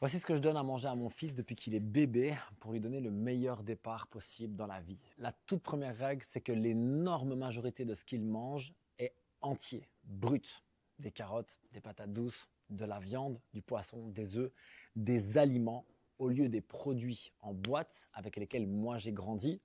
Voici ce que je donne à manger à mon fils depuis qu'il est bébé pour lui donner le meilleur départ possible dans la vie. La toute première règle, c'est que l'énorme majorité de ce qu'il mange est entier, brut. Des carottes, des patates douces, de la viande, du poisson, des œufs, des aliments au lieu des produits en boîte avec lesquels moi j'ai grandi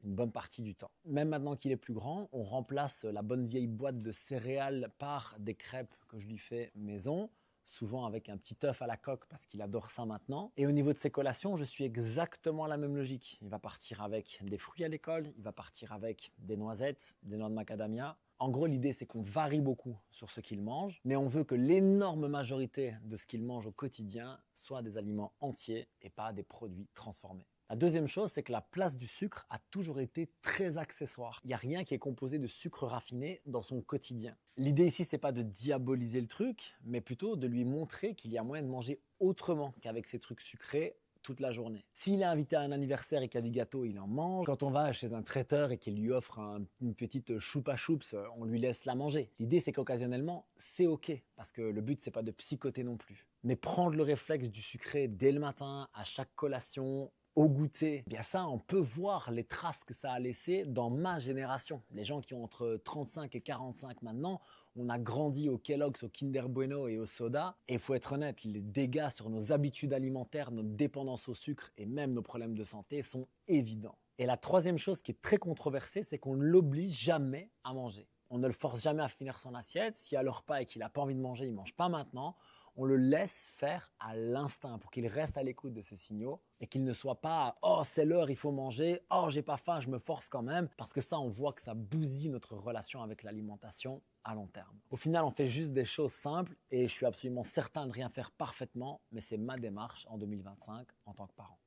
une bonne partie du temps. Même maintenant qu'il est plus grand, on remplace la bonne vieille boîte de céréales par des crêpes que je lui fais maison, souvent avec un petit œuf à la coque parce qu'il adore ça maintenant. Et au niveau de ses collations, je suis exactement la même logique. Il va partir avec des fruits à l'école, il va partir avec des noisettes, des noix de macadamia. En gros, l'idée, c'est qu'on varie beaucoup sur ce qu'il mange, mais on veut que l'énorme majorité de ce qu'il mange au quotidien soit des aliments entiers et pas des produits transformés. La deuxième chose, c'est que la place du sucre a toujours été très accessoire. Il n'y a rien qui est composé de sucre raffiné dans son quotidien. L'idée ici, c'est pas de diaboliser le truc, mais plutôt de lui montrer qu'il y a moyen de manger autrement qu'avec ces trucs sucrés toute la journée. S'il est invité à un anniversaire et qu'il y a du gâteau, il en mange. Quand on va chez un traiteur et qu'il lui offre une petite choupa choups, on lui laisse la manger. L'idée, c'est qu'occasionnellement, c'est ok, parce que le but, c'est pas de psychoter non plus. Mais prendre le réflexe du sucré dès le matin, à chaque collation, au goûter, eh bien ça, on peut voir les traces que ça a laissé dans ma génération. Les gens qui ont entre 35 et 45 maintenant, on a grandi au Kellogg's, au Kinder Bueno et au soda. Et il faut être honnête, les dégâts sur nos habitudes alimentaires, notre dépendance au sucre et même nos problèmes de santé sont évidents. Et la troisième chose qui est très controversée, c'est qu'on ne l'oblige jamais à manger. On ne le force jamais à finir son assiette. S'il y a le repas et qu'il n'a pas envie de manger, il ne mange pas maintenant. On le laisse faire à l'instinct pour qu'il reste à l'écoute de ses signaux et qu'il ne soit pas « Oh, c'est l'heure, il faut manger. Oh, j'ai pas faim, je me force quand même. » Parce que ça, on voit que ça bousille notre relation avec l'alimentation à long terme. Au final, on fait juste des choses simples et je suis absolument certain de rien faire parfaitement, mais c'est ma démarche en 2025 en tant que parent.